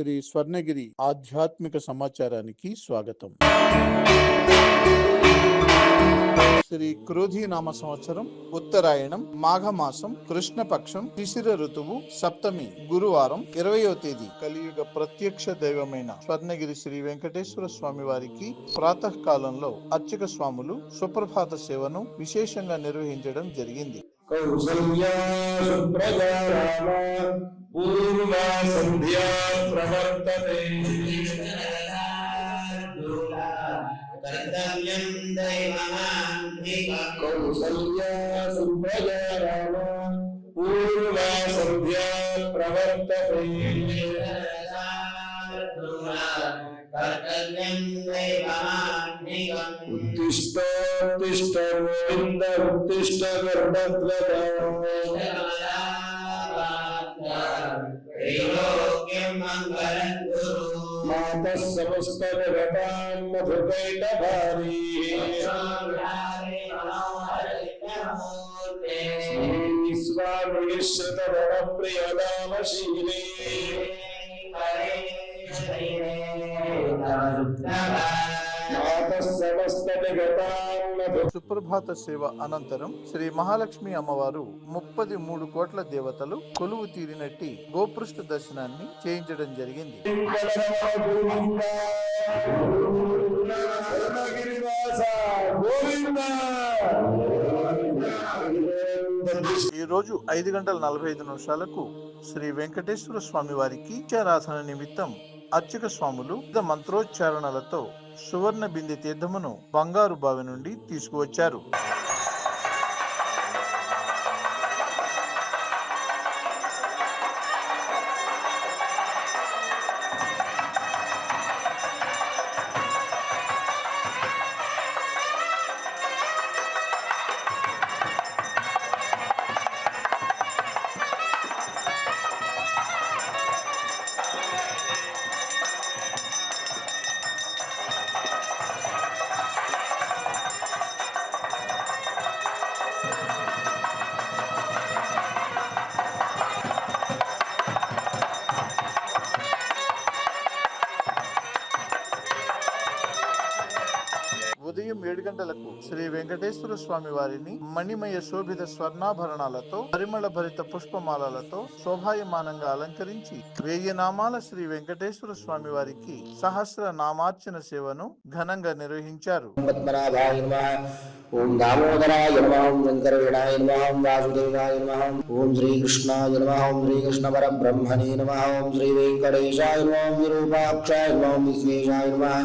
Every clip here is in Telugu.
శ్రీ స్వర్ణగిరి ఆధ్యాత్మిక సమాచారానికి స్వాగతం. శ్రీ క్రోధీ నామ సంవత్సరం, ఉత్తరాయణం, మాఘమాసం, కృష్ణపక్షం, శిశిర ఋతువు, సప్తమి, గురువారం, 20వ తేదీ. కలియుగ ప్రత్యక్ష దైవమైన స్వర్ణగిరి శ్రీ వెంకటేశ్వర స్వామి వారికి ప్రాతకాలంలో అర్చక స్వాములు సుప్రభాత సేవను విశేషంగా నిర్వహించడం జరిగింది. కౌసల్యా సుప్రజా రామ పూర్వా సంధ్యా ప్రవర్తతే కర్తవ్యం దైవమాన్వికం. కౌసల్యా సుప్రజా రామ పూర్వా సంధ్యా ప్రవర్తతే ఉత్తిష్టోత్తిష్ట గోవింద ఉత్తిష్ట గరుడధ్వజ. మాతః సమస్త జగతాం మధుకైటభారీ. స్వామి శతవర ప్రియదామశీలే. సుప్రభాత సేవ అనంతరం శ్రీ మహాలక్ష్మి అమ్మవారు 33 కోట్ల దేవతలు కొలువు తీరినట్టి గోపృష్ఠ దర్శనాన్ని చేయించడం జరిగింది. ఈ రోజు 5:45 శ్రీ వెంకటేశ్వర స్వామి వారికి నిత్యారాధన నిమిత్తం అర్చక స్వాములు మంత్రోచ్చారణలతో సువర్ణ బిందె తీర్థమును బంగారు బావి నుండి తీసుకువచ్చారు. ఉదయం 7 గంటలకు శ్రీ వెంకటేశ్వర స్వామి వారిని మణిమయ శోభిత స్వర్ణాభరణాలతో పరిమళ భరిత పుష్పమాలలతో శోభాయమానంగా అలంకరించి 1000 నామాల శ్రీ వెంకటేశ్వర స్వామి వారికి సహస్ర నామార్చన సేవను ఘనంగా నిర్వహించారు. ఓం దామోదరాయ నమః, ఓం శంకరగణాయ నమః, ఓం వాసుదేవాయ నమః, ఓం శ్రీకృష్ణాయ నమః, ఓం శ్రీకృష్ణ పరబ్రహ్మణే నమః, ఓం శ్రీ వెంకటేశాయ నమః, ఓం విరూపాక్షాయ నమః, ఓం విశ్వేశాయ నమః,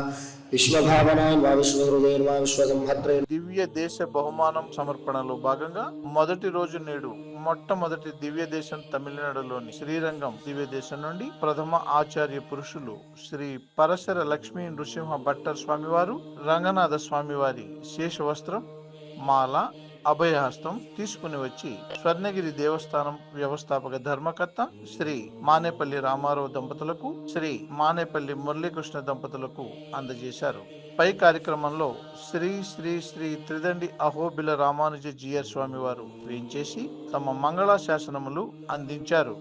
విశ్వభావనాయ నమః, విశ్వహృదయ నమః, విశ్వసంహర్త్రే. దివ్య దేశ బహుమానం సమర్పణలో భాగంగా మొదటి రోజు నేడు మొట్టమొదటి దివ్య దేశం తమిళనాడులోని శ్రీరంగం దివ్య దేశం నుండి ప్రథమ ఆచార్య పురుషులు శ్రీ పరశర లక్ష్మీ నృసింహ భట్టర్ స్వామివారు రంగనాథ స్వామివారి శేషవస్త్రం, మాల, అభయహస్తం తీసుకుని వచ్చి స్వర్ణగిరి దేవస్థానం వ్యవస్థాపక ధర్మకర్త శ్రీ మానేపల్లి రామారావు దంపతులకు, శ్రీ మానేపల్లి మురళీకృష్ణ దంపతులకు అందజేశారు. పై కార్యక్రమంలో శ్రీ శ్రీ శ్రీ త్రిదండి అహోబిల రామానుజ జీయర్ స్వామి వారు వేంచేసి తమ మంగళ శాసనములు అందించారు.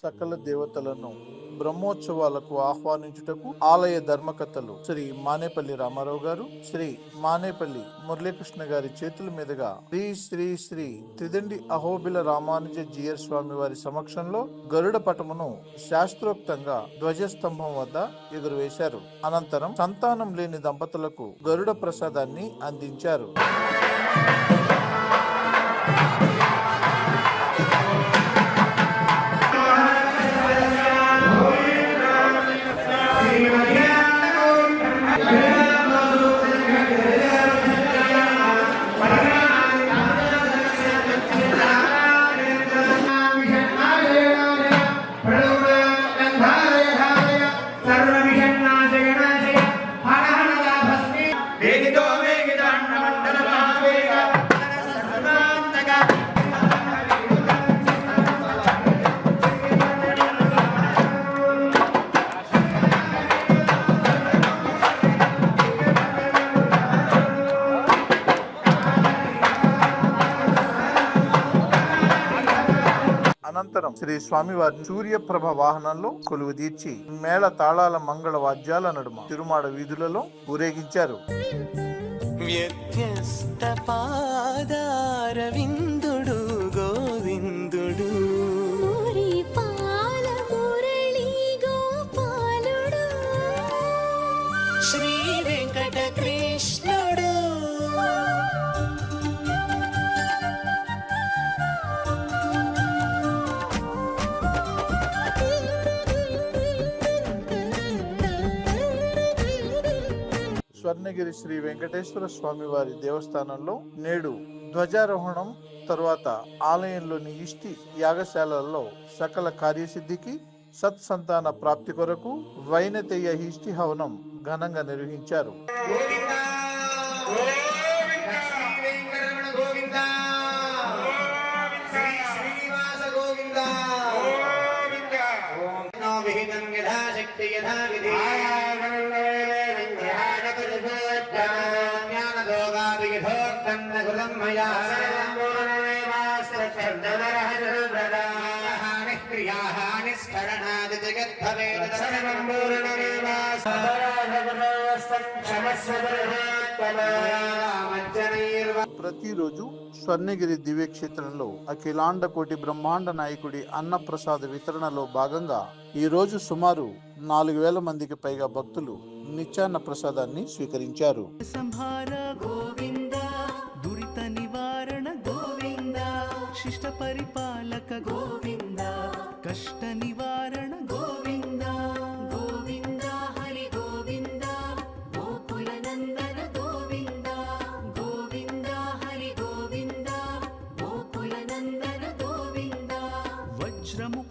సకల దేవతలను బ్రహ్మోత్సవాలకు ఆహ్వానించుటకు ఆలయ ధర్మకర్తలు శ్రీ మానేపల్లి రామారావు గారు, శ్రీ మానేపల్లి మురళీకృష్ణ గారి చేతుల మీదుగా శ్రీ శ్రీ శ్రీ త్రిదండి అహోబిల రామానుజ జీయర్ స్వామి వారి సమక్షంలో గరుడ పటమును శాస్త్రోక్తంగా ధ్వజస్తంభం వద్ద ఎగురవేశారు. అనంతరం సంతానం లేని దంపతులకు గరుడ ప్రసాదాన్ని అందించారు. వేగితో వేగిదాండ మండల మహావేగ సర్వాంతక అనంతరం శ్రీ స్వామివారిని సూర్యప్రభ వాహనంలో కొలువు తీర్చి మేళ తాళాల మంగళ వాద్యాల నడుమ తిరుమాడ వీధులలో ఊరేగించారు. వ్యత్యస్త పాదార విందుడు గోవిందుడు శ్రీ వెంకటకృష్ణుడు స్వర్ణగిరి శ్రీ వెంకటేశ్వర స్వామి వారి దేవస్థానంలో నేడు ధ్వజారోహణం తరువాత ఆలయంలోని ఇష్టి యాగశాలలో సకల కార్యసిద్ధికి సత్సంతాన ప్రాప్తి కొరకు వైనతేయ ఇష్టి హవనం ఘనంగా నిర్వహించారు. ప్రతిరోజు స్వర్ణగిరి దివ్యక్షేత్రంలో అఖిలాండ కోటి బ్రహ్మాండ నాయకుడి అన్నప్రసాద వితరణలో భాగంగా ఈ రోజు సుమారు 4,000 మందికి పైగా భక్తులు నిత్యాన్న ప్రసాదాన్ని స్వీకరించారు. సంహార గోవింద దురిత నివారణ గోవింద శిష్ట పరిపాలక గోవింద కష్ట నివారణ గోవింద గోవింద హరి గోవింద గోకుల నందన గోవింద గోవింద హరి గోవింద గోకుల నందన గోవింద వజ్రము